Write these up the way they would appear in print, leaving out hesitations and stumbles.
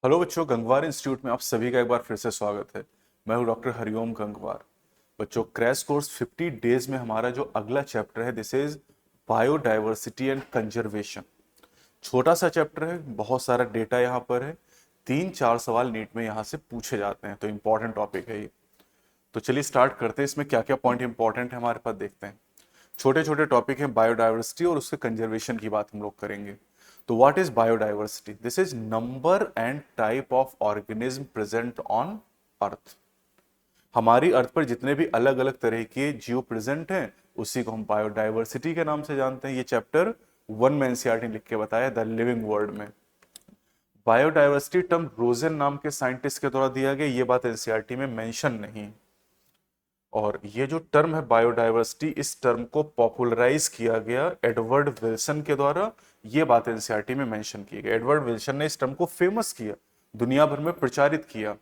Hello बच्चों, Gangwar institute में आप सभी का एक बार फिर से स्वागत है। मैं हूं डॉक्टर हरिओम गंगवार। बच्चों, क्रैश कोर्स 50 डेज में हमारा जो अगला चैप्टर है, this is biodiversity and conservation. छोटा सा चैप्टर है, बहुत सारा डेटा यहाँ पर है। 3-4 सवाल नीट में यहाँ से पूछे जाते हैं, तो इंपॉर्टेंट टॉपिक है ये। तो चलिए स्टार्ट करते हैं। इसमें क्या क्या पॉइंट इंपॉर्टेंट है हमारे पास देखते हैं। छोटे छोटे टॉपिक हैं, बायोडाइवर्सिटी और उसके कंजर्वेशन की बात हम लोग करेंगे। तो what is biodiversity? This is number and type of organism present on earth. हमारी अर्थ पर जितने भी अलग अलग तरह के जीव प्रेजेंट हैं, उसी को हम बायोडाइवर्सिटी के नाम से जानते हैं। ये चैप्टर 1 में एनसीईआरटी ने लिख के बताया, द लिविंग वर्ल्ड में। बायोडाइवर्सिटी टर्म रोजन नाम के साइंटिस्ट के द्वारा दिया गया, ये बात एनसीईआरटी में मेंशन नहीं। और ये जो टर्म है बायोडाइवर्सिटी, इस टर्म को पॉपुलराइज किया गया एडवर्ड विल्सन के द्वारा। ये बात एनसीईआरटी में मेंशन की गई। एडवर्ड विल्सन ने इस टर्म को फेमस किया, दुनिया भर में प्रचारित किया।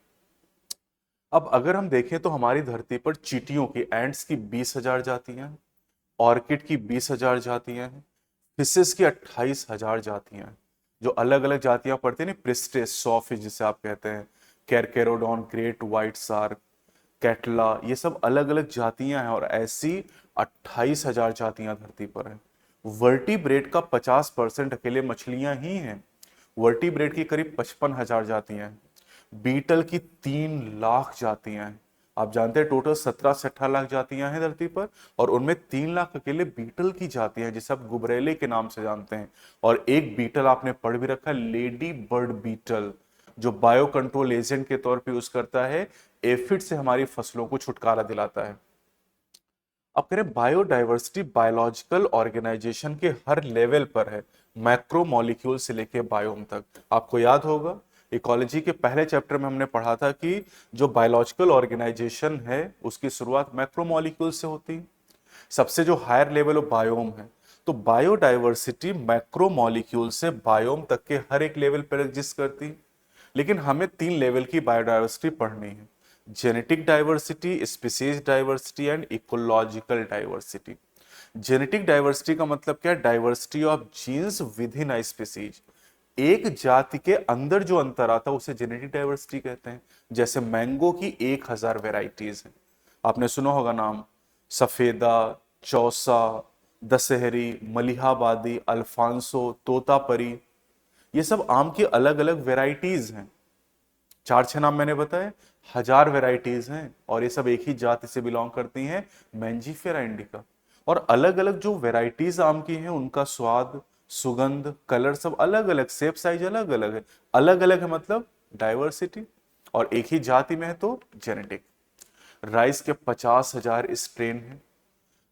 अब अगर हम देखें तो हमारी धरती पर चींटियों की, एंट्स की 20,000 जातियां हैं, ऑर्किड की 20,000 जातियां हैं, फिशेस की 28,000 जातियां हैं। जो अलग अलग जातियां पड़ती है ना, प्रिस्टेस, सॉफिश जिसे आप कहते हैं, कैरकेरोडॉन, ग्रेट व्हाइट शार्क, कैटला, ये सब अलग अलग जातियां हैं। और ऐसी 28,000 जातियां धरती पर हैं। वर्टिब्रेट का 50% अकेले मछलियां ही हैं। वर्टिब्रेट की करीब 55,000 जातियां हैं। बीटल की 3 लाख जातियां हैं। आप जानते हैं टोटल 17 से 18 लाख जातियां हैं धरती पर, और उनमें 3 लाख अकेले बीटल की जातियां हैं, जिसे आप गुबरैले के नाम से जानते हैं। और एक बीटल आपने पढ़ भी रखा है, लेडी बर्ड बीटल, जो बायो कंट्रोल एजेंट के तौर पे यूज करता है, एफिड से हमारी फसलों को छुटकारा दिलाता है। अब करें बायोडाइवर्सिटी, बायोलॉजिकल ऑर्गेनाइजेशन के हर लेवल पर है, मैक्रो मॉलिक्यूल से लेके बायोम तक। आपको याद होगा इकोलॉजी के पहले चैप्टर में हमने पढ़ा था कि जो बायोलॉजिकल ऑर्गेनाइजेशन है, उसकी शुरुआत मैक्रो मॉलिक्यूल से होती है। सबसे जो हायर लेवल ऑफ बायोम है, तो बायोडाइवर्सिटी मैक्रो मॉलिक्यूल से बायोम तक के हर एक लेवल पर एग्जिस्ट करती है। लेकिन हमें 3 लेवल की बायोडाइवर्सिटी पढ़नी है: genetic diversity, species diversity and ecological diversity. Genetic diversity का मतलब क्या है? Diversity of genes within a species. एक जाति के अंदर जो अंतर आता है उसे जेनेटिक डाइवर्सिटी कहते हैं। जैसे मैंगो की 1,000 वेराइटीज हैं। आपने सुना होगा नाम: सफेदा, चौसा, दशहरी, मलिहाबादी, अल्फांसो, तोतापरी। ये सब आम की अलग अलग वेराइटीज हैं। 4-6 नाम मैंने बताए, 1,000 वेराइटीज हैं, और ये सब एक ही जाति से बिलोंग करती हैं, मैंजीफेरा इंडिका। और अलग अलग जो वेराइटीज आम की हैं, उनका स्वाद, सुगंध, कलर सब अलग अलग, शेप साइज अलग अलग है। अलग अलग है मतलब डाइवर्सिटी, और एक ही जाति में है तो जेनेटिक। राइस के 50,000 स्ट्रेन हैं।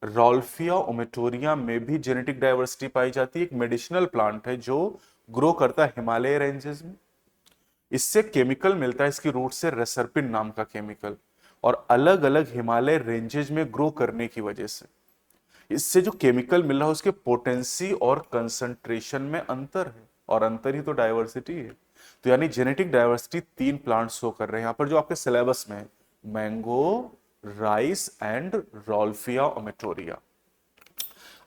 रॉल्फिया ओमेटोरिया में भी जेनेटिक डाइवर्सिटी पाई जाती है। एक मेडिसिनल प्लांट है जो ग्रो करता है हिमालय रेंजेस में। इससे केमिकल मिलता है, इसकी रूट से रेसरपिन नाम का केमिकल। और अलग अलग हिमालय रेंजेस में ग्रो करने की वजह से इससे जो केमिकल मिल रहा है, उसके पोटेंसी और कंसंट्रेशन में अंतर है, और अंतर ही तो डाइवर्सिटी है। तो यानी जेनेटिक डाइवर्सिटी 3 प्लांट शो कर रहे हैं यहाँ पर जो आपके सिलेबस में है: मैंगो, राइस एंड रॉल्फिया ओमेटोरिया।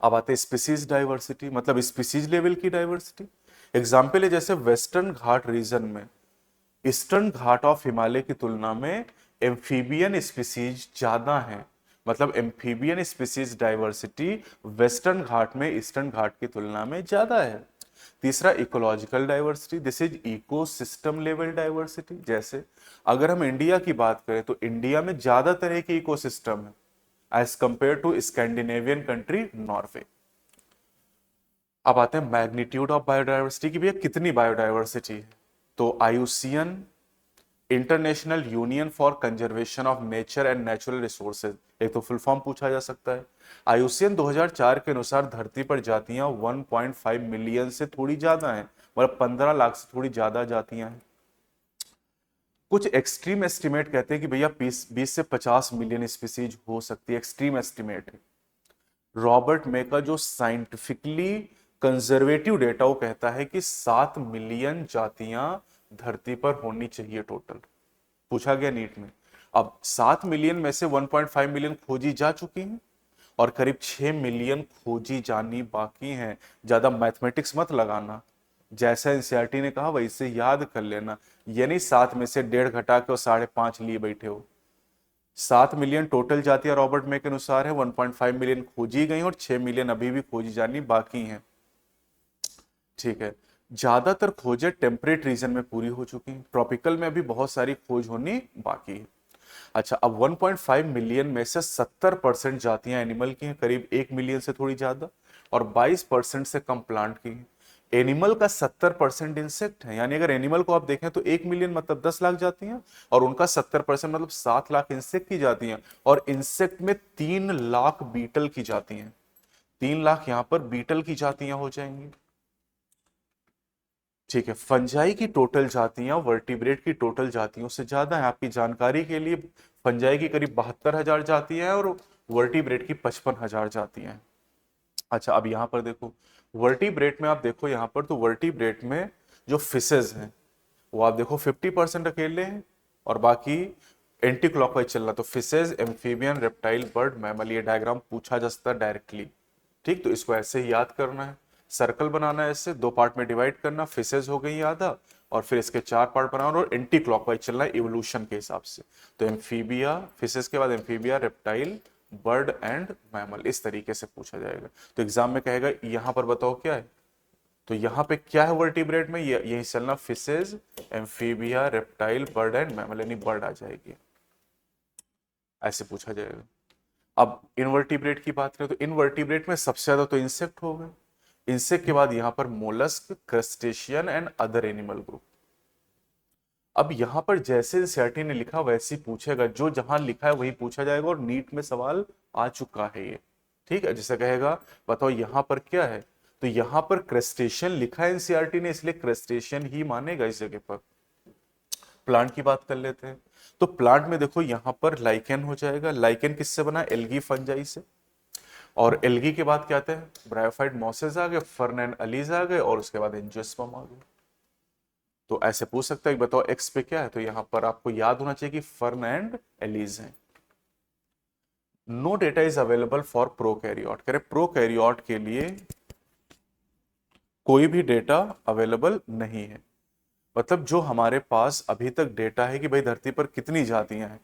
अब आते हैं स्पीसीज डाइवर्सिटी, मतलब स्पीसीज लेवल की डाइवर्सिटी। एग्जाम्पल है जैसे वेस्टर्न घाट रीजन में ईस्टर्न घाट ऑफ हिमालय की तुलना में एम्फीबियन स्पीसीज ज्यादा है। मतलब एम्फीबियन स्पीसीज डाइवर्सिटी वेस्टर्न घाट में ईस्टर्न घाट की तुलना में ज्यादा है। तीसरा, ecological diversity, this is ecosystem level diversity. जैसे अगर हम इंडिया की बात करें तो इंडिया में ज्यादा तरह के इकोसिस्टम है as compare to Scandinavian country Norway. अब आते हैं मैग्नीट्यूड ऑफ बायोडाइवर्सिटी की, भैया कितनी बायोडाइवर्सिटी है। तो IUCN, international union for conservation of nature and natural resources, एक तो फुल फॉर्म पूछा जा सकता है। आयुसियन 2004 के अनुसार धरती पर जातियां 1.5 मिलियन से थोड़ी ज्यादा हैं, मतलब 15 लाख से थोड़ी ज्यादा जातियां हैं। कुछ एक्सट्रीम एस्टिमेट कहते हैं कि भैया 20 से 50 मिलियन स्पीसीज हो सकती है, एक्सट्रीम एस्टिमेट है। रॉबर्ट मे का जो साइंटिफिकली कंजर्वेटिव डेटा, वो कहता है कि 7 मिलियन जातियां धरती पर होनी चाहिए टोटल। पूछा गया नीट में। अब 7 मिलियन में से 1.5 मिलियन खोजी जा चुकी हैं, और करीब 6 मिलियन खोजी जानी बाकी हैं। ज्यादा मैथमेटिक्स मत लगाना, जैसा एनसीईआरटी ने कहा वैसे याद कर लेना। ये नहीं 7 में से 1.5 घटा के और 5.5 लिए बैठे हो। 7 मिलियन टोटल जातियां रॉबर्ट मे के अनुसार है, 1.5 मिलियन खोजी गई और 6 मिलियन अभी भी खोजी जानी बाकी हैं। ठीक है, ज्यादातर खोजें टेम्परेट रीजन में पूरी हो चुकी हैं, ट्रॉपिकल में अभी बहुत सारी खोज होनी बाकी है। अच्छा, अब 1.5 मिलियन में से 70% जातियां एनिमल की हैं, करीब 1 मिलियन से थोड़ी ज्यादा, और 22% से कम प्लांट की हैं। एनिमल का 70% इंसेक्ट है, यानी अगर एनिमल को आप देखें तो 1 मिलियन मतलब 10 लाख जातियां, और उनका 70% मतलब 7 लाख इंसेक्ट की जातियां, और इंसेक्ट में 3 लाख बीटल की जातियां। 3 लाख यहां पर बीटल की जातियां हो जाएंगी। ठीक है, फंजाई की टोटल जातियां वर्टिब्रेट की टोटल जातियों से ज्यादा है। आपकी जानकारी के लिए, फंजाई की करीब 72,000 जातियां हैं और वर्टिब्रेट की 55,000 जातियां हैं। अच्छा, अब यहां पर देखो, वर्टिब्रेट में आप देखो यहां पर, तो वर्टिब्रेट में जो फिशेज हैं वो आप देखो 50% अकेले हैं, और बाकी एंटी क्लॉकवाइज चल रहा। तो fishes, amphibian, reptile, bird, mammal, ये डायग्राम पूछा जा सकता है डायरेक्टली। ठीक, तो इसको ऐसे ही याद करना है। सर्कल बनाना है, ऐसे 2 पार्ट में डिवाइड करना, फिशेज हो गई आधा, और फिर इसके 4 पार्ट बनाना, और एंटी क्लॉकवाइज चलना है इवोल्यूशन के हिसाब से। तो एम्फीबिया, फिशेज के बाद amphibia, reptile, bird and mammal, इस तरीके से पूछा जाएगा। तो एग्जाम में कहेगा यहां पर बताओ क्या है, तो यहां पे क्या है वर्टिब्रेट में, यही चलना, fishes, amphibia, reptile, bird and mammal, यानी बर्ड आ जाएगी, ऐसे पूछा जाएगा। अब इनवर्टिब्रेट की बात करें तो इनवर्टिब्रेट में सबसे ज्यादा तो इंसेक्ट हो गए। इंसेक्ट के बाद यहां पर mollusc, crustacean and other animal group. अब यहां पर जैसे सीआरटी ने लिखा वैसे ही पूछेगा, जो जहां लिखा है वही पूछा जाएगा, और नीट में सवाल आ चुका है ये। ठीक है, जैसे कहेगा बताओ यहां पर क्या है, तो यहां पर क्रस्टेशियन लिखा है एनसीईआरटी ने, इसलिए क्रस्टेशियन ही मानेगा इस जगह पर। प्लांट की बात कर लेते हैं, तो प्लांट में देखो यहां पर लाइकेन हो जाएगा। लाइकेन किससे बना, एल्गी फंजाई से, और एल्गी के बाद क्या आते हैं, ब्रायोफाइट मॉसेस आ गए, फर्न एंड अलीज आ गए, और उसके बाद एंजियोस्पर्म आ गए। तो ऐसे पूछ सकता है कि बताओ एक्स पे क्या है, तो यहां पर आपको याद होना चाहिए कि फर्न एंड एलीज है। No data is available for prokaryote, कह रहे प्रोकैरियोट के लिए कोई भी डेटा अवेलेबल नहीं है। मतलब जो हमारे पास अभी तक डेटा है कि भाई धरती पर कितनी जातियां हैं,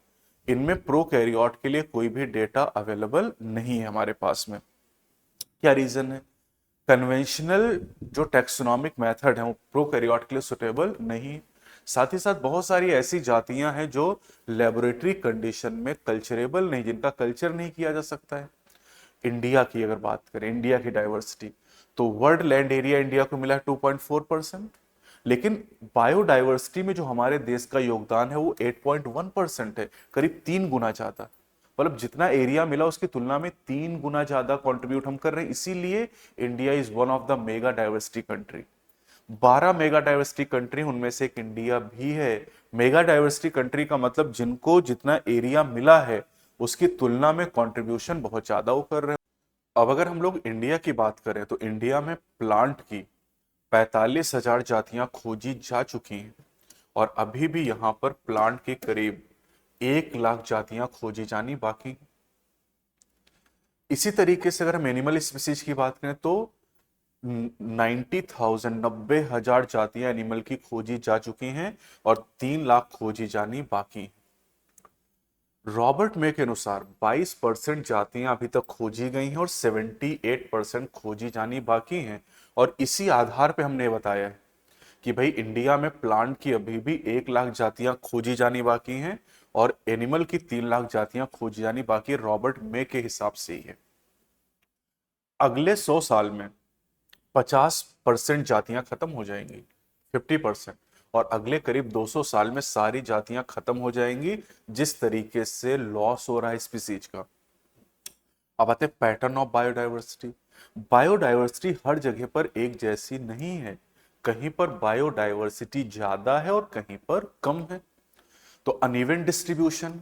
इनमें प्रोकैरियोट के लिए कोई भी डेटा अवेलेबल नहीं है हमारे पास में। क्या रीजन है, कन्वेंशनल जो टैक्सोनॉमिक मेथड है वो प्रोकैरियोट के लिए सुटेबल नहीं। साथ ही साथ बहुत सारी ऐसी जातियां हैं जो लेबोरेटरी कंडीशन में कल्चरेबल नहीं, जिनका कल्चर नहीं किया जा सकता है। इंडिया की अगर बात करें, इंडिया की डाइवर्सिटी, तो वर्ल्ड लैंड एरिया इंडिया को मिला 2.4%, लेकिन बायोडाइवर्सिटी में जो हमारे देश का योगदान है वो 8.1% है, करीब 3 गुना ज्यादा। मतलब जितना एरिया मिला उसकी तुलना में 3 गुना ज्यादा कंट्रीब्यूट हम कर रहे हैं, इसीलिए India is one of the mega diversity country. 12 mega diversity country, उनमें से एक इंडिया भी है। मेगा डाइवर्सिटी कंट्री का मतलब जिनको जितना एरिया मिला है उसकी तुलना में कंट्रीब्यूशन बहुत ज्यादा वो कर रहे हैं। अब अगर हम लोग इंडिया की बात करें तो इंडिया में प्लांट की 45,000 जातियां खोजी जा चुकी हैं, और अभी भी यहां पर प्लांट के करीब 1 लाख जातियां खोजी जानी बाकी। इसी तरीके से अगर हम एनिमल स्पीसीज की बात करें तो 90,000 90,000 जातियां एनिमल की खोजी जा चुकी हैं, और 3 लाख खोजी जानी बाकी हैं। रॉबर्ट मे के अनुसार 22% जातियां अभी तक खोजी गई हैं और 78% खोजी जानी बाकी हैं, और इसी आधार पे हमने बताया है कि भाई इंडिया में प्लांट की अभी भी 1 लाख जातियां खोजी जानी बाकी हैं, और एनिमल की 3 लाख जातियां खोजी जानी बाकी है, रॉबर्ट मे के हिसाब से ही है। अगले 100 साल में 50% जातियां खत्म हो जाएंगी, 50%, और अगले करीब 200 साल में सारी जातियां खत्म हो जाएंगी, जिस तरीके से लॉस हो रहा है स्पीसीज का। अब आते हैं पैटर्न ऑफ बायोडाइवर्सिटी। बायोडाइवर्सिटी हर जगह पर एक जैसी नहीं है, कहीं पर बायोडाइवर्सिटी ज्यादा है और कहीं पर कम है। तो अनइवन डिस्ट्रीब्यूशन,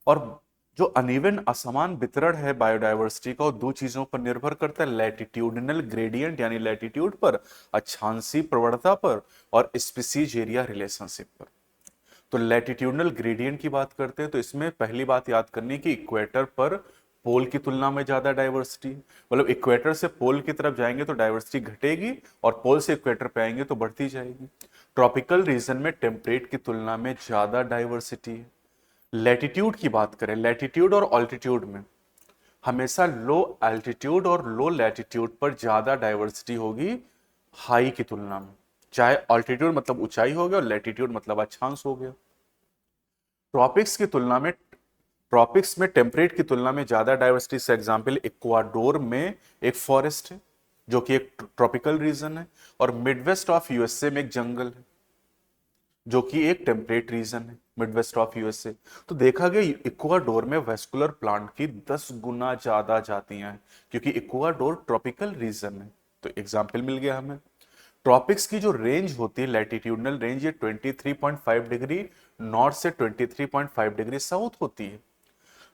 और जो अनइवन असमान वितरण है बायोडाइवर्सिटी का, वो 2 चीजों पर निर्भर करता है, लैटिट्यूडिनल ग्रेडियंट यानी लैटिट्यूड पर, अक्षांशीय प्रवणता पर, और स्पीसीज एरिया रिलेशनशिप पर। तो लैटिट्यूडनल ग्रेडियंट की बात करते हैं तो इसमें पहली बात याद करनी कि इक्वेटर पर पोल की तुलना में ज्यादा डाइवर्सिटी, मतलब इक्वेटर से पोल की तरफ जाएंगे तो डाइवर्सिटी घटेगी और पोल से इक्वेटर पे आएंगे तो बढ़ती जाएगी। ट्रॉपिकल रीजन में टेम्परेट की तुलना में ज्यादा डाइवर्सिटी है। लैटिट्यूड की बात करें, लैटिट्यूड और ऑल्टीट्यूड में हमेशा लो एल्टीट्यूड और लो लैटिट्यूड पर ज्यादा डाइवर्सिटी होगी हाई की तुलना में, चाहे ऑल्टीट्यूड मतलब ऊंचाई हो गया और लैटिट्यूड मतलब अक्षांश हो गया। ट्रॉपिक्स की तुलना में, ट्रॉपिक्स में टेम्परेट की तुलना में ज्यादा डाइवर्सिटी से एग्जांपल इक्वाडोर में एक फॉरेस्ट है जो कि एक ट्रॉपिकल रीजन है, और मिडवेस्ट ऑफ यूएसए में एक जंगल है जो कि एक टेम्परेट रीजन है, मिडवेस्ट ऑफ यूएसए। तो देखा गया इक्वाडोर में वेस्कुलर प्लांट की 10 गुना ज्यादा जातियां हैं क्योंकि इक्वाडोर ट्रॉपिकल रीजन है। तो एग्जाम्पल मिल गया हमें। ट्रॉपिक्स की जो रेंज होती है, लैटिट्यूडनल रेंज, ये 23.5 डिग्री नॉर्थ से 23.5 डिग्री साउथ होती है।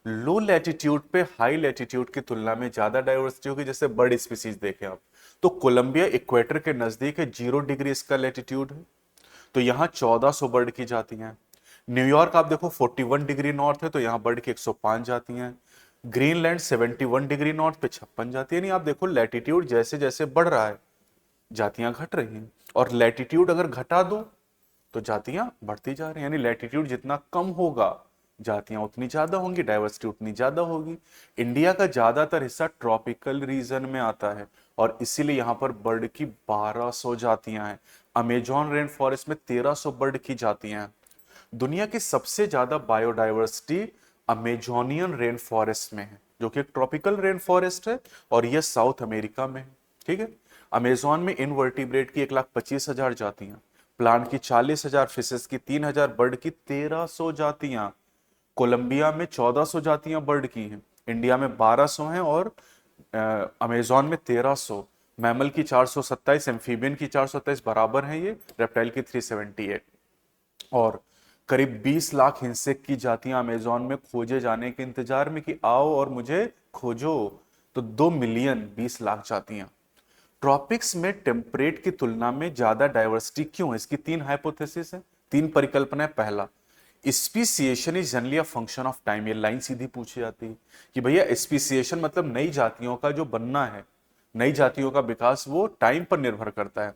लो लैटिट्यूड पे हाई लैटिट्यूड की तुलना में ज्यादा डाइवर्सिटी होगी। जैसे बर्ड स्पीसीज देखें आप, तो कोलंबिया इक्वेटर के नजदीक है, 0 डिग्री इसका लैटिट्यूड है, तो यहाँ 1400 बर्ड की जातियां हैं। न्यूयॉर्क आप देखो 41 डिग्री नॉर्थ है, तो यहाँ बर्ड की 105 जातियां हैं। ग्रीनलैंड 71 डिग्री नॉर्थ पे 56 जातियां। नहीं, आप देखो लैटिट्यूड जैसे जैसे बढ़ रहा है जातियां घट रही हैं, और लैटिट्यूड अगर घटा दो तो जातियां बढ़ती जा रही हैं। यानी लैटिट्यूड जितना कम होगा जातियां उतनी ज्यादा होंगी, डाइवर्सिटी उतनी ज्यादा होगी। इंडिया का ज्यादातर हिस्सा ट्रॉपिकल रीजन में आता है और इसीलिए यहाँ पर बर्ड की 1200 जातियां हैं। अमेजॉन रेन फॉरेस्ट में 1300 बर्ड की जातियां हैं। दुनिया की सबसे ज्यादा बायोडाइवर्सिटी अमेजोनियन रेन फॉरेस्ट में है जो कि एक ट्रॉपिकल रेन फॉरेस्ट है और यह साउथ अमेरिका में है। ठीक है। अमेजोन में इनवर्टिब्रेट की 1,25,000 जातियां, प्लांट की 40,000, फिशेस की 3,000, बर्ड की 1300 जातियां। कोलंबिया में 1400 जातियां बर्ड की हैं, इंडिया में 1200 हैं और अमेजोन में 1300। मैमल की 427, एम्फीबियन की 427 बराबर हैं ये, रेप्टाइल की 378। और करीब 20 लाख इंसेक्ट की जातियां अमेजोन में खोजे जाने के इंतजार में कि आओ और मुझे खोजो। तो 2 मिलियन 20 लाख जातियां। ट्रॉपिक्स में टेम्परेट की तुलना में ज्यादा डाइवर्सिटी क्यों है? इसकी 3 हाइपोथेसिस है, 3 परिकल्पना है। पहला, speciation is generally a function of time. ये लाइन सीधी पूछी जाती है कि भैया स्पीसिएशन मतलब नई जातियों का जो बनना है, नई जातियों का विकास, वो टाइम पर निर्भर करता है।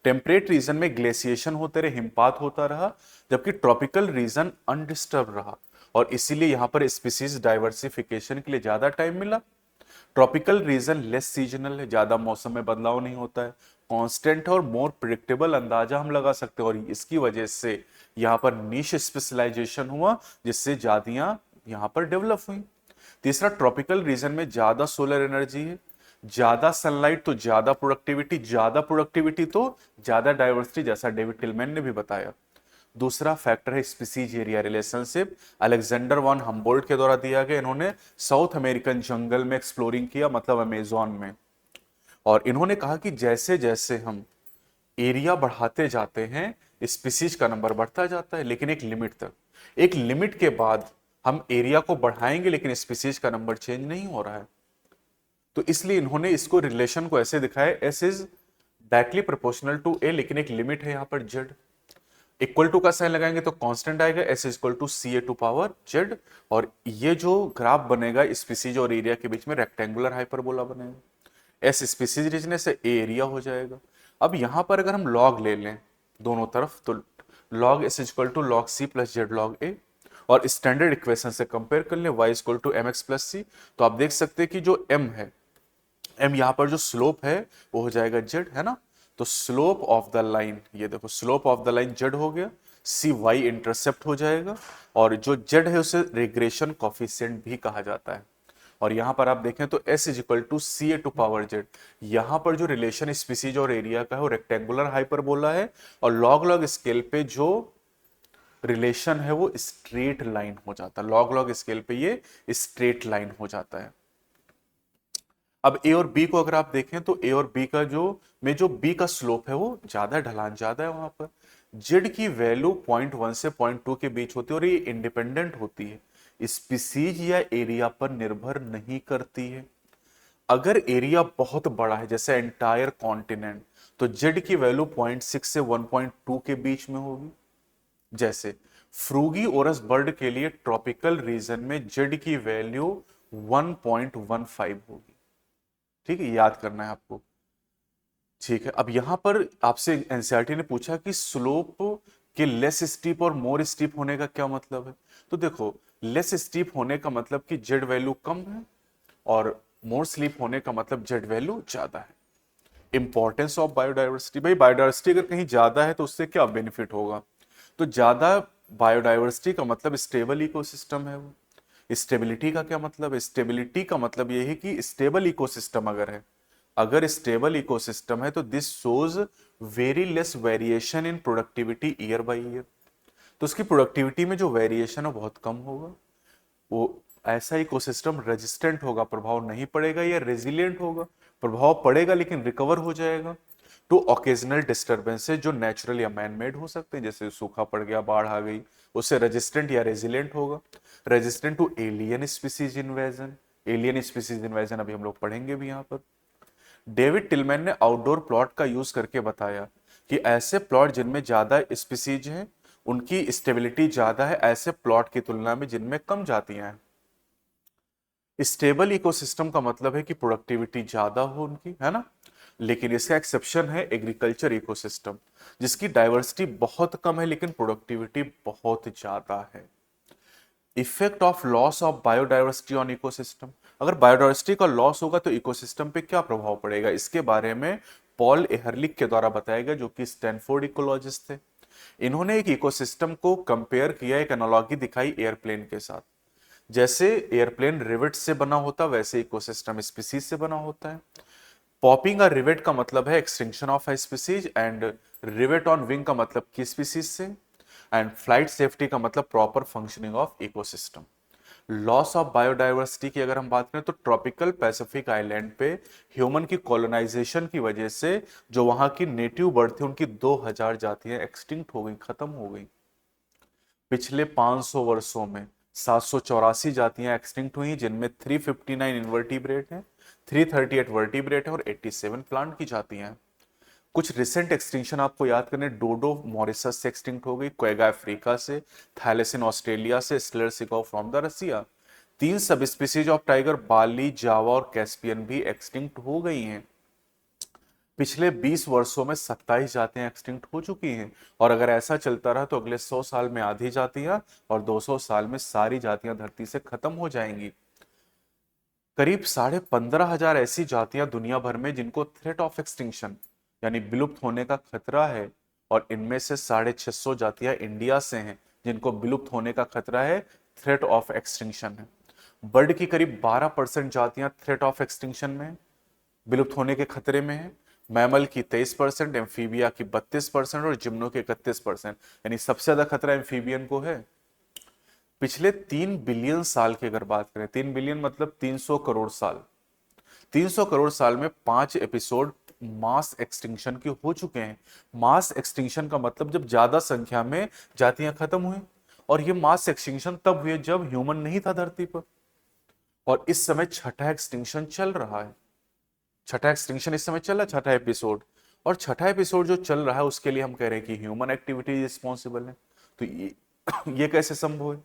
टेम्परेट रीजन में ग्लेशिएशन होते रहे, हिमपात होता रहा, जबकि ट्रॉपिकल रीजन अनडिस्टर्ब रहा और इसीलिए यहां पर स्पीसीज डाइवर्सिफिकेशन के लिए ज्यादा टाइम मिला। ट्रॉपिकल रीजन लेस सीजनल है, ज्यादा मौसम में बदलाव नहीं होता है, कांस्टेंट है और मोर प्रिडिक्टेबल अंदाजा हम लगा सकते हैं, और इसकी वजह से यहाँ पर नीश स्पेशलाइजेशन हुआ जिससे जातियां यहाँ पर डेवलप हुई। तीसरा, ट्रॉपिकल रीजन में ज्यादा सोलर एनर्जी है, ज्यादा सनलाइट तो ज्यादा प्रोडक्टिविटी, ज्यादा प्रोडक्टिविटी तो ज्यादा डाइवर्सिटी, जैसा डेविड टिलमैन ने भी बताया। दूसरा फैक्टर है species area relationship. Alexander von Humboldt के द्वारा दिया गया। इन्होंने साउथ अमेरिकन जंगल में एक्सप्लोरिंग किया, मतलब अमेजोन में, और इन्होंने कहा कि जैसे जैसे हम एरिया बढ़ाते जाते हैं स्पीसीज का नंबर बढ़ता जाता है, लेकिन एक लिमिट तक। एक लिमिट के बाद हम एरिया को बढ़ाएंगे लेकिन स्पीसीज का नंबर चेंज नहीं हो रहा है। तो इसलिए इन्होंने इसको रिलेशन को ऐसे दिखाया, S is directly proportional to A, लेकिन एक लिमिट है यहाँ पर जेड। इक्वल टू का साइन लगाएंगे तो कांस्टेंट आएगा, S equal to C A to power Z. और ये जो ग्राफ बनेगा स्पीसीज और एरिया के बीच में रेक्टेंगुलर हाइपरबोला बनेगा। एस स्पीसीज रीजनेस से ए एरिया हो जाएगा। अब यहां पर अगर हम लॉग ले लें दोनों तरफ, तो log S equal to log C plus Z log A, और स्टैंडर्ड इक्वेशन से कंपेयर कर लें Y equal to M X plus C, तो आप देख सकते हैं कि जो एम है, एम यहां पर जो स्लोप है वो हो जाएगा जेड, है ना। तो स्लोप ऑफ द लाइन, ये देखो slope of the line Z हो गया, सी वाई इंटरसेप्ट हो जाएगा, और जो जेड है उसे रिग्रेशन कॉफिशिएंट भी कहा जाता है। और यहां पर आप देखें तो S is equal to C A to power Z. यहां पर जो रिलेशन स्पीसीज और एरिया का है वो रेक्टेंगुलर हाइपरबोला है, और लॉग लॉग स्केल पे जो रिलेशन है वो स्ट्रेट लाइन हो जाता है। लॉग लॉग स्केल पे ये स्ट्रेट लाइन हो जाता है। अब ए और बी को अगर आप देखें तो ए और बी का जो बी का स्लोप है वो ज्यादा, ढलान ज्यादा है वहां पर। जेड की वैल्यू 0.1 से 0.2 के बीच होती है और ये इंडिपेंडेंट होती है, स्पीसीज या एरिया पर निर्भर नहीं करती है। अगर एरिया बहुत बड़ा है जैसे एंटायर कॉन्टिनेंट, तो जेड की वैल्यू 0.6 से 1.2 के बीच में होगी। जैसे फ्रूगी ओरस बर्ड के लिए ट्रॉपिकल रीजन में जेड की वैल्यू 1.15 होगी। ठीक है, याद करना है आपको। ठीक है, अब यहां पर आपसे एनसीईआरटी ने पूछा कि स्लोप के लेस स्टीप और मोर स्टीप होने का क्या मतलब है। तो देखो, लेस स्टीप होने का मतलब कि जेड वैल्यू कम है, और मोर स्लीप होने का मतलब जेड वैल्यू ज्यादा है। इंपॉर्टेंस ऑफ बायोडाइवर्सिटी, भाई बायोडाइवर्सिटी अगर कहीं ज्यादा है तो उससे क्या बेनिफिट होगा। तो ज्यादा बायोडाइवर्सिटी का मतलब स्टेबल इकोसिस्टम है वो। स्टेबिलिटी का क्या मतलब है, स्टेबिलिटी का मतलब ये है कि स्टेबल इकोसिस्टम अगर है, अगर स्टेबल इकोसिस्टम है तो this shows very less variation in productivity year by year. तो उसकी प्रोडक्टिविटी में जो वेरिएशन है बहुत कम होगा। वो ऐसा इकोसिस्टम रेजिस्टेंट होगा, प्रभाव नहीं पड़ेगा, या रेजिलियंट होगा, प्रभाव पड़ेगा लेकिन रिकवर हो जाएगा टू ओकेजनल डिस्टर्बेंसेस जो नेचुरल या मैन मेड हो सकते हैं, जैसे सूखा पड़ गया, बाढ़ आ गई, उससे रेजिस्टेंट या रेजिलियंट होगा। Resistant to alien species invasion, alien species invasion अभी हम लोग पढ़ेंगे भी यहाँ पर। डेविड टिलमैन ने आउटडोर प्लॉट का यूज करके बताया कि ऐसे प्लॉट जिनमें ज्यादा स्पीसीज हैं उनकी स्टेबिलिटी ज्यादा है ऐसे प्लॉट की तुलना में जिनमें कम जातियां हैं। स्टेबल इकोसिस्टम का मतलब है कि प्रोडक्टिविटी ज्यादा हो उनकी, है ना। लेकिन इसका एक्सेप्शन है एग्रीकल्चर इकोसिस्टम, जिसकी डाइवर्सिटी बहुत कम है लेकिन प्रोडक्टिविटी बहुत ज्यादा है। Effect of loss of biodiversity on ecosystem, अगर बायोडाइवर्सिटी का लॉस होगा तो इकोसिस्टम पे क्या प्रभाव पड़ेगा, इसके बारे में पॉल एहरलिक के द्वारा बताया गया, जो कि स्टैनफोर्ड इकोलॉजिस्ट थे। इन्होंने एक इकोसिस्टम को कंपेयर किया, एक एनालॉजी दिखाई एयरप्लेन के साथ। जैसे एयरप्लेन रिवेट से बना होता वैसे इकोसिस्टम स्पीसीज से बना होता है। पॉपिंग अ रिवेट का मतलब है extinction of a species, and rivet on wing का मतलब की स्पीसीज से, एंड फ्लाइट सेफ्टी का मतलब proper functioning of ecosystem. Loss of biodiversity की अगर हम बात करें तो ट्रॉपिकल पैसिफिक आइलैंड पे ह्यूमन की कॉलोनाइजेशन की वजह से जो वहां की नेटिव बर्ड थी उनकी 2000 जातियां एक्सटिंक्ट हो गई, खत्म हो गई। पिछले 500 वर्षों में 784 जातियां एक्सटिंक्ट हुई, जिनमें 359 इनवर्टिब्रेट हैं, 338 वर्टिब्रेट है और 87 प्लांट की जातियां हैं। कुछ रिसेंट एक्सटिंक्शन आपको याद करने, डोडो मॉरिशस से एक्सटिंक्ट हो गई, क्वेगा अफ्रीका से, थैलेसिन ऑस्ट्रेलिया से, स्लेर सिकोव फ्रॉम द रसिया। 3 सब species of tiger Bali, Java और कैस्पियन भी एक्सटिंक्ट हो गई हैं। पिछले 20 वर्षों में 27 जातियां एक्सटिंक्ट हो चुकी हैं, और अगर ऐसा चलता रहा तो अगले 100 साल में आधी जातियां और 200 साल में सारी जातियां धरती से खत्म हो जाएंगी। करीब 15,500 ऐसी जातियां दुनिया भर में जिनको थ्रेट ऑफ एक्सटिंक्शन यानी विलुप्त होने का खतरा है, और इनमें से 650 जातियां इंडिया से हैं जिनको विलुप्त होने का खतरा है, थ्रेट ऑफ एक्सटिंक्शन है। बर्ड की करीब 12% जातियां थ्रेट ऑफ एक्सटिंक्शन में हैं, विलुप्त होने के खतरे में है। मैमल की 23%, एम्फीबिया की 32% और जिम्नो की 31%, यानी सबसे ज्यादा खतरा एम्फीबियन को है। पिछले 3 बिलियन साल की अगर बात करें, 3 बिलियन मतलब 300 करोड़ साल, 300 करोड़ साल में 5 एपिसोड मास एक्सटिंक्शन के हो चुके हैं। मास एक्सटिंक्शन का मतलब जब ज्यादा संख्या में जातियां खत्म हुई, और ये मास एक्सटिंक्शन तब हुए जब ह्यूमन नहीं था धरती पर, और इस समय छठा एक्सटिंक्शन चल रहा है। छठा एक्सटिंक्शन इस समय चल रहा है, छठा एपिसोड। और छठा एपिसोड जो चल रहा है उसके लिए हम कह रहे हैं कि ह्यूमन एक्टिविटी रिस्पॉन्सिबल है। तो ये कैसे संभव है।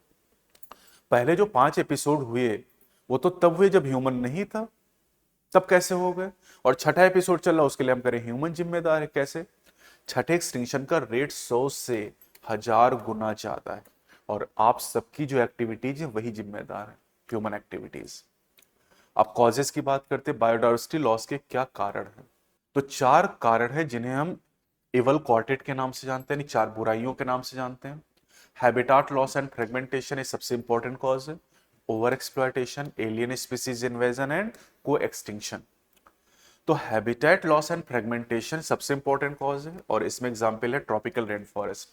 पहले जो 5 एपिसोड हुए वो तो तब हुए जब ह्यूमन नहीं था, तब कैसे हो गए। और छठा एपिसोड चल रहा है उसके लिए हम कह रहे हैं ह्यूमन जिम्मेदार है, कैसे। छठे एक्सटिंक्शन का रेट 100 से 1000 गुना ज्यादा है, और आप सबकी जो एक्टिविटीज है वही जिम्मेदार है, ह्यूमन एक्टिविटीज। अब कॉजेस की बात करते हैं, बायोडाइवर्सिटी लॉस के क्या कारण हैं। तो 4 कारण हैं जिन्हें हम इवल क्वार्टेट के नाम से जानते हैं, यानी 4 बुराइयों के नाम से जानते हैं। हैबिटाट लॉस एंड फ्रेगमेंटेशन ये सबसे इंपॉर्टेंट कॉज है। Over exploitation, alien species invasion and को एक्सटिंक्शन। तो हैबिटेट लॉस एंड फ्रेगमेंटेशन सबसे इंपॉर्टेंट कॉज है, और इसमें एग्जांपल है ट्रॉपिकल रेन फॉरेस्ट।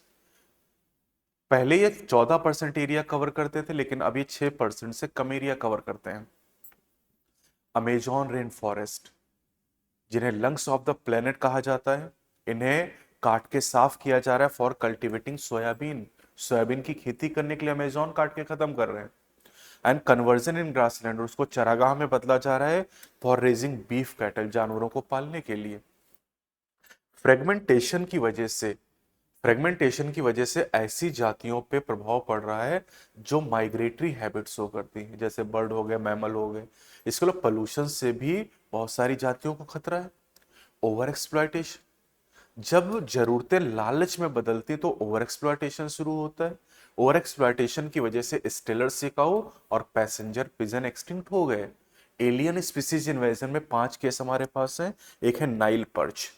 पहले ये 14% एरिया कवर करते थे, लेकिन अभी 6% से कम एरिया कवर करते हैं। अमेजॉन रेन फॉरेस्ट, जिन्हें लंग्स ऑफ द प्लेनेट कहा जाता है, इन्हें काट के साफ किया जा रहा है फॉर कल्टिवेटिंग सोयाबीन। सोयाबीन की खेती करने के लिए अमेजॉन काट के खत्म कर रहे हैं। एंड कन्वर्जन इन ग्रासलैंड, उसको चरागाह में बदला जा रहा है फॉर रेजिंग बीफ कैटल, जानवरों को पालने के लिए। फ्रेगमेंटेशन की वजह से फ्रेगमेंटेशन की वजह से ऐसी जातियों पे प्रभाव पड़ रहा है जो माइग्रेटरी हैबिट्स शो करती हैं, जैसे बर्ड हो गए, मैमल हो गए। इसके अलावा पोल्यूशन से भी बहुत सारी जातियों को खतरा है। ओवर एक्सप्लॉयटेशन, जब जरूरतें लालच में बदलती तो ओवर एक्सप्लॉयटेशन शुरू होता है। ओवर एक्सप्लॉयटेशन की वजह से स्टेलर सिकाओ और पैसेंजर पिजन एक्सटिंक्ट हो गए। एलियन स्पीसीज इन्वेजन में 5 केस हमारे पास हैं। एक है नाइल पर्च।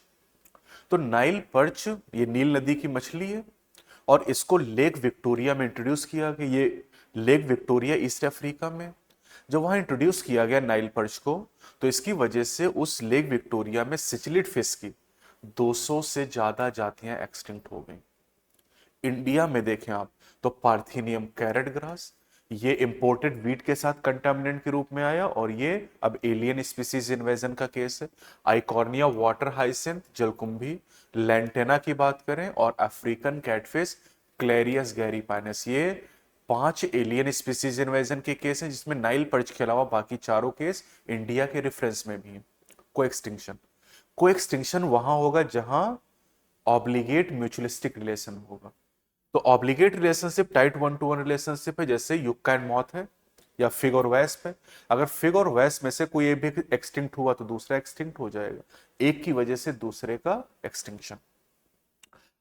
तो नाइल पर्च ये नील नदी की मछली है और इसको लेक विक्टोरिया में इंट्रोड्यूस किया गया। ये लेक विक्टोरिया ईस्ट अफ्रीका में, जब वहां इंट्रोड्यूस किया गया नाइल पर्च को, तो इसकी वजह से उस लेक विक्टोरिया में सिचिलिड फिश की 200 से ज्यादा जातियां एक्सटिंक्ट हो गई। इंडिया में देखें आप तो पार्थिनियम कैरेट ग्रास, ये इंपोर्टेड वीट के साथ कंटामिनेंट के रूप में आया और ये अब एलियन स्पीसीज इन्वेजन का केस है। आइकॉर्निया वाटर हाइसिंथ जलकुंभी, लैंटेना की बात करें, और अफ्रीकन कैटफिश क्लेरियस गैरीपाइनस, ये 5 एलियन स्पीसीज इन्वेजन के केस हैं, जिसमें नाइल पर्च के अलावा बाकी चारों केस इंडिया के रेफरेंस में भी हैं। को एक्सटिंक्शन, को एक्सटिंक्शन वहां होगा जहां ऑब्लिगेट म्यूचुअलिस्टिक रिलेशन होगा। तो obligate relationship tight 1-to-1 relationship है, जैसे युक्का एंड मॉथ है या फिग और वैस्प है। अगर फिग और वैस्प में से कोई एक भी एक्सटिंक्ट हुआ तो दूसरा एक्सटिंक्ट हो जाएगा, एक की वजह से दूसरे का एक्सटिंक्शन।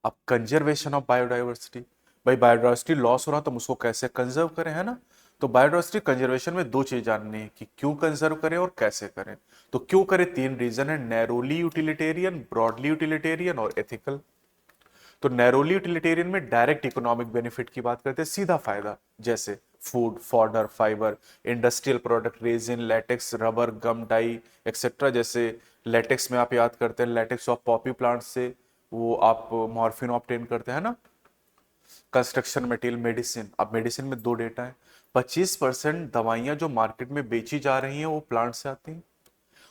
अब कंजर्वेशन ऑफ बायोडाइवर्सिटी, भाई बायोडाइवर्सिटी लॉस हो रहा तो हम उसको कैसे कंजर्व करें, है ना। तो बायोडाइवर्सिटी कंजर्वेशन में 2 चीज जाननी है कि क्यों कंजर्व करें और कैसे करें। तो क्यों करें, 3 रीजन है, नैरोली यूटिलिटेरियन, ब्रॉडली यूटिलिटेरियन और एथिकल। तो नैरोली यूटिलिटेरियन में डायरेक्ट इकोनॉमिक बेनिफिट की बात करते हैं, सीधा फायदा, जैसे food, fodder, fibre, industrial product, resin, latex, rubber, gum, dye etcetera. जैसे लेटेक्स में आप याद करते हैं लेटेक्स ऑफ पॉपी प्लांट से वो आप मॉर्फिन ऑब्टेन करते हैं ना। कंस्ट्रक्शन मटेरियल, मेडिसिन, अब मेडिसिन में 2 डेटा है, 25% दवाइयां जो मार्केट में बेची जा रही हैं वो प्लांट से आती हैं,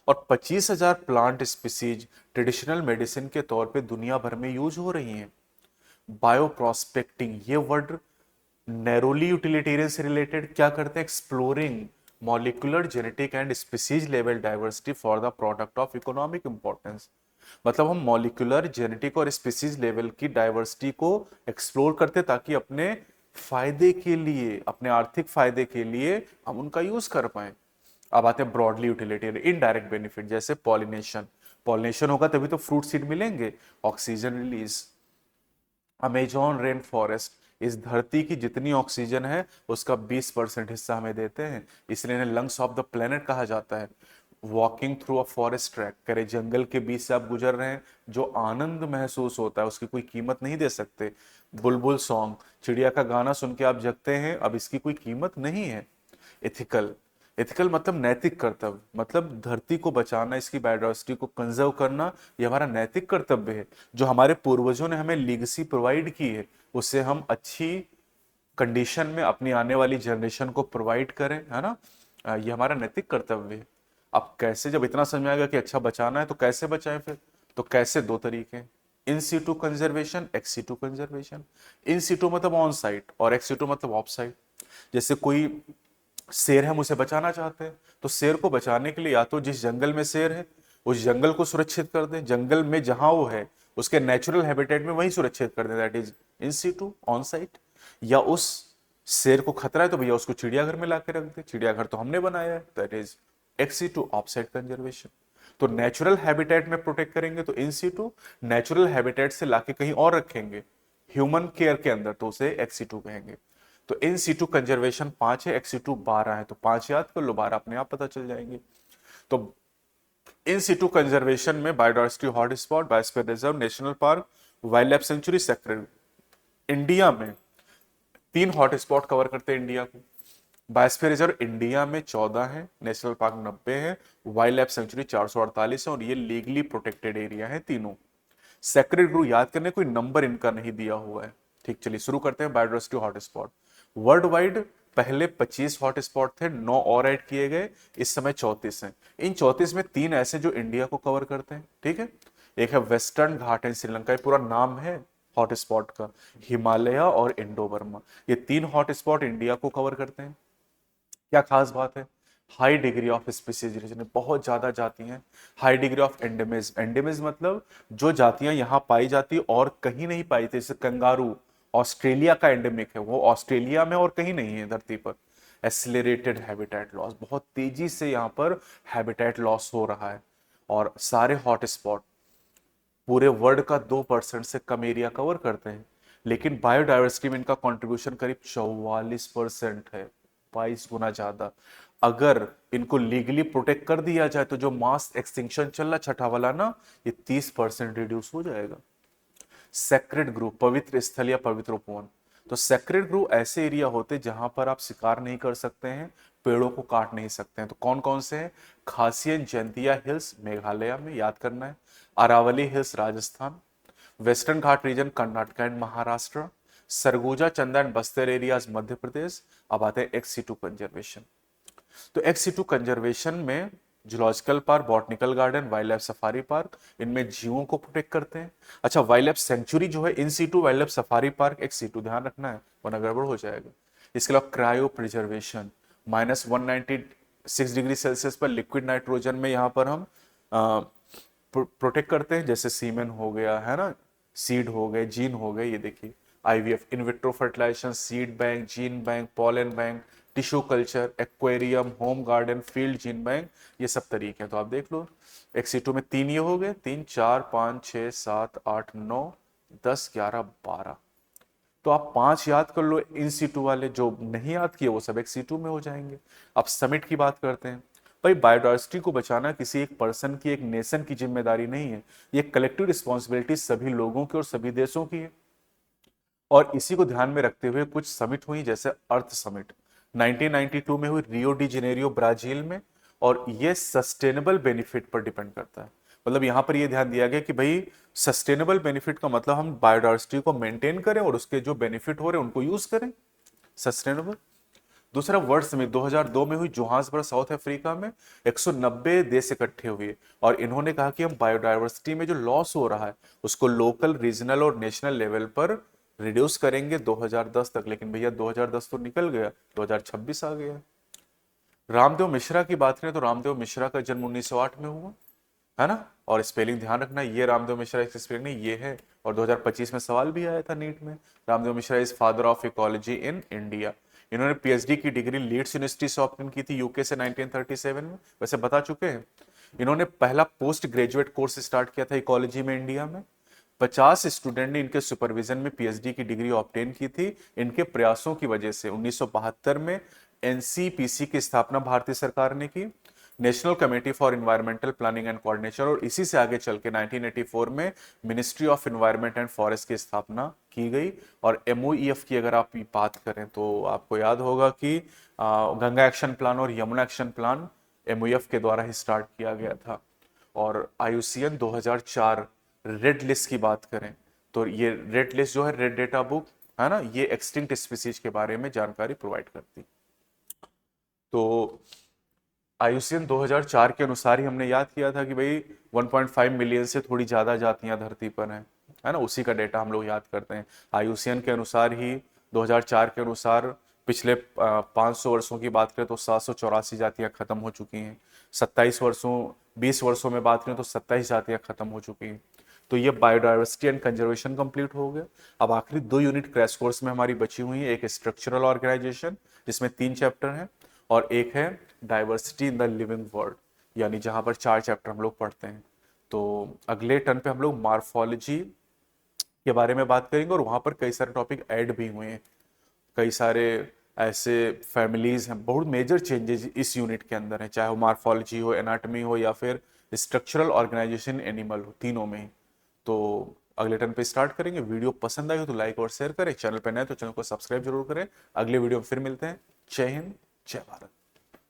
और 25,000 प्लांट स्पीसीज ट्रेडिशनल मेडिसिन के तौर पे दुनिया भर में यूज हो रही हैं। बायो प्रोस्पेक्टिंग, ये वर्ड नैरोली यूटिलिटेरियन से रिलेटेड क्या करते हैं, exploring molecular genetic and species level diversity for the product of economic importance. मतलब हम मॉलिक्यूलर जेनेटिक और स्पीसीज लेवल की डाइवर्सिटी को एक्सप्लोर करते ताकि अपने फायदे के लिए, अपने आर्थिक फायदे के लिए हम उनका यूज कर पाए। अब आते हैं ब्रॉडली यूटिलिटेरियन, इनडायरेक्ट बेनिफिट, जैसे पॉलिनेशन, पॉलिनेशन होगा तभी तो फ्रूट सीड मिलेंगे, oxygen release. Amazon rain forest इस धरती की जितनी ऑक्सीजन है उसका 20% हिस्सा हमें देते हैं, इसलिए इन्हें लंग्स ऑफ द प्लेनेट कहा जाता है। Walking through a forest track, करे जंगल के बीच से आप गुजर रहे हैं, जो आनंद महसूस होता है उसकी कोई कीमत नहीं दे सकते। बुलबुल सॉन्ग, चिड़िया का गाना सुन के आप जगते हैं, अब इसकी कोई कीमत नहीं है। एथिकल, एथिकल मतलब नैतिक कर्तव्य, मतलब धरती को बचाना, इसकी बायोडाइवर्सिटी को कंजर्व करना, ये हमारा नैतिक कर्तव्य है। जो हमारे पूर्वजों ने हमें लीगेसी प्रोवाइड की है उससे हम अच्छी कंडीशन में अपनी आने वाली जनरेशन को प्रोवाइड करें, है ना। ये हमारा नैतिक कर्तव्य है। अब कैसे, जब इतना समझ में आएगा कि अच्छा बचाना है तो कैसे बचाएं फिर, तो कैसे, 2 तरीके हैं, in situ conservation, ex situ conservation. In situ मतलब ऑन साइट और एक्स सीटू मतलब ऑफ साइट। जैसे कोई शेर है, हम उसे बचाना चाहते हैं, तो शेर को बचाने के लिए या तो जिस जंगल में शेर है उस जंगल को सुरक्षित कर दें, जंगल में जहां वो है उसके नेचुरल हैबिटेट में वहीं सुरक्षित कर दें, that is in situ on site. या उस शेर को खतरा है तो भैया उसको चिड़ियाघर में लाके रख दे, चिड़ियाघर तो हमने बनाया है, that is ex situ off site conservation. तो नेचुरल हैबिटेट में प्रोटेक्ट करेंगे तो इन सीटू, नेचुरल हैबिटेट से लाके कहीं और रखेंगे ह्यूमन केयर के अंदर तो उसे एक्स सीटू कहेंगे। तो इन सीटू कंजर्वेशन 5 है, एक्स सीटू 12 है, तो 5 याद कर लो, 12 अपने आप पता चल जाएंगे। तो इन सीटू कंजर्वेशन में biodiversity hotspot, biosphere reserve, national park, wild life sanctuary, sector. India में 3 हॉटस्पॉट कवर करते हैं इंडिया को। बायोस्फीयर रिजर्व इंडिया में 14 है, नेशनल पार्क 90 है, वाइल्ड लाइफ सेंचुरी 448 है, और ये लीगली प्रोटेक्टेड एरिया है तीनों। सेक्रेड ग्रुप याद करने, कोई नंबर इनका नहीं दिया हुआ है। ठीक, चलिए शुरू करते हैं बायोडाइवर्सिटी हॉटस्पॉट। वर्ल्ड वाइड पहले 25 हॉटस्पॉट थे, 9 और ऐड किए गए, इस समय 34 हैं। इन 34 में 3 ऐसे जो इंडिया को कवर करते हैं, ठीक है। एक है वेस्टर्न घाट एंड श्रीलंका, ये पूरा नाम है हॉटस्पॉट का, हिमालय और इंडो बर्मा, ये 3 हॉटस्पॉट इंडिया को कवर करते हैं। क्या खास बात है, हाई डिग्री ऑफ स्पेसिएशन, बहुत ज्यादा जाती हैं। High degree of endemism, endemism मतलब जो जातियां यहाँ पाई जाती और कहीं नहीं पाई थी, जैसे कंगारू ऑस्ट्रेलिया का एंडेमिक है, वो ऑस्ट्रेलिया में और कहीं नहीं है धरती पर। एक्सिलरेटेड हैबिटेट लॉस, बहुत तेजी से यहाँ पर हैबिटेट लॉस हो रहा है। और सारे हॉटस्पॉट पूरे वर्ल्ड का 2% से कम एरिया कवर करते हैं, लेकिन बायोडायवर्सिटी में इनका कंट्रीब्यूशन करीब 44% है, 22 गुना ज्यादा। अगर इनको लीगली प्रोटेक्ट कर दिया जाए तो जो मास एक्सटिंक्शन चल रहा छठा वाला ना, ये 30% रिड्यूस हो जाएगा। सेक्रेड ग्रुव, पवित्र स्थल या पवित्र उपवन, तो सेक्रेड ग्रुव ऐसे एरिया होते जहां पर आप शिकार नहीं कर सकते हैं, पेड़ों को काट नहीं सकते हैं। तो कौन कौन से हैं? खासियन जयंतिया हिल्स मेघालय में, याद करना है। Aravalli hills Rajasthan, western Ghat region Karnataka and Maharashtra, Surguja Chanda and Bastar areas Madhya Pradesh. अब आते हैं एक्स-सिटू कंजर्वेशन। तो एक्स-सिटू कंजर्वेशन में zoological park, botanical garden, wild life safari park, इनमें जीवों को प्रोटेक्ट करते हैं। अच्छा, वाइल्ड लाइफ सेंचुरी जो है in situ, wild life safari park ex situ, ध्यान रखना है वरना गड़बड़ हो जाएगा। इसके अलावा क्रायो प्रिजर्वेशन, -196 डिग्री सेल्सियस पर लिक्विड नाइट्रोजन में यहाँ पर हम प्रोटेक्ट करते हैं, जैसे सीमेन हो गया है ना, सीड हो गए, जीन हो गए। ये देखिए IVF, in vitro fertilization, seed bank, gene bank, pollen bank, tissue culture, aquarium, home garden, field gene bank, ये सब तरीके हैं। तो आप देख लो एक्स-सिटू में 3 ये हो गए, 3 4 5 6 7 8 9 10 11 12। तो आप 5 याद कर लो इन सीटू वाले, जो नहीं याद किए वो सब एक्स-सिटू में हो जाएंगे। अब समिट की बात करते हैं। भाई बायोडायवर्सिटी को बचाना किसी एक पर्सन की, एक नेशन की जिम्मेदारी नहीं है, ये कलेक्टिव रिस्पॉन्सिबिलिटी सभी लोगों की और सभी देशों की है। और इसी को ध्यान में रखते हुए कुछ समिट हुई, जैसे अर्थ समिट 1992 में हुई रियो डी जेनेरियो ब्राजील में, और ये सस्टेनेबल बेनिफिट पर डिपेंड करता है। मतलब यहां पर ये ध्यान दिया गया कि भाई सस्टेनेबल बेनिफिट का मतलब हम बायोडायवर्सिटी को मेंटेन करें और उसके जो बेनिफिट हो रहे हैं उनको यूज करें, सस्टेनेबल। दूसरा वर्ल्ड समिट 2002 में हुई जोहान्सबर्ग साउथ अफ्रीका में, 190 देश इकट्ठे हुए और इन्होंने कहा कि हम बायोडायवर्सिटी में जो लॉस हो रहा है उसको लोकल, रीजनल और नेशनल लेवल पर रिड्यूस करेंगे 2010 तक। लेकिन भैया 2010 तो निकल गया, 2026 आ गया। रामदेव मिश्रा की बात करें तो रामदेव मिश्रा का जन्म 1908 में हुआ है ना, और स्पेलिंग ध्यान रखना, ये रामदेव मिश्रा की स्पेलिंग नहीं, ये है। और 2025 में सवाल भी आया था नीट में। Ramdev Mishra is father of ecology in India. इन्होंने पीएचडी की डिग्री लीड्स यूनिवर्सिटी से ऑब्टेन की थी यूके से 1937 में, वैसे बता चुके हैं। इन्होंने पहला पोस्ट ग्रेजुएट कोर्स स्टार्ट किया था इकोलॉजी में इंडिया में। 50 स्टूडेंट ने इनके सुपरविजन में पीएचडी की डिग्री ऑब्टेन की थी। इनके प्रयासों की वजह से 1972 में एनसीपीसी की स्थापना भारतीय सरकार ने की, national committee for environmental planning and coordination, और इसी से आगे चल के 1984 में ministry of environment and forest की स्थापना की गई। और एमओईएफ की अगर आप बात करें तो आपको याद होगा कि गंगा एक्शन प्लान और यमुना एक्शन प्लान एमओईएफ के द्वारा ही स्टार्ट किया गया था। और आईयूसीएन 2004 रेड लिस्ट की बात करें तो ये रेड लिस्ट जो है, रेड डेटा बुक है ना, ये एक्सटिंक्ट स्पीसीज के बारे में जानकारी प्रोवाइड करती। तो आईयूसीएन 2004 के अनुसार ही हमने याद किया था कि भाई 1.5 मिलियन से थोड़ी ज्यादा जातियां धरती पर हैं, है ना, उसी का डेटा हम लोग याद करते हैं। आईयूसीएन के अनुसार ही 2004 के अनुसार पिछले 500 वर्षों की बात करें तो 784 जातियां खत्म हो चुकी हैं। 20 वर्षों में बात करें तो 27 जातियां खत्म हो चुकी हैं। तो ये बायोडायवर्सिटी एंड कंजर्वेशन कंप्लीट हो गया। अब आखिरी 2 यूनिट क्रैश कोर्स में हमारी बची हुई है, एक स्ट्रक्चरल ऑर्गेनाइजेशन जिसमें 3 चैप्टर हैं, और एक है diversity in the living world, यानी जहां पर 4 चैप्टर हम लोग पढ़ते हैं। तो अगले टर्न पे हम लोग मार्फोलॉजी के बारे में बात करेंगे, और वहां पर कई सारे टॉपिक ऐड भी हुए हैं, कई सारे ऐसे फैमिलीज हैं, बहुत मेजर चेंजेस इस यूनिट के अंदर है, चाहे वो मार्फोलॉजी हो, एनाटॉमी हो, या फिर स्ट्रक्चरल ऑर्गेनाइजेशन एनिमल हो, तीनों में ही। तो अगले टर्न पे स्टार्ट करेंगे। वीडियो पसंद आई हो तो लाइक और शेयर करें, चैनल पे नए तो चैनल को सब्सक्राइब जरूर करें। अगले वीडियो में फिर मिलते हैं। जय हिंद, जय भारत।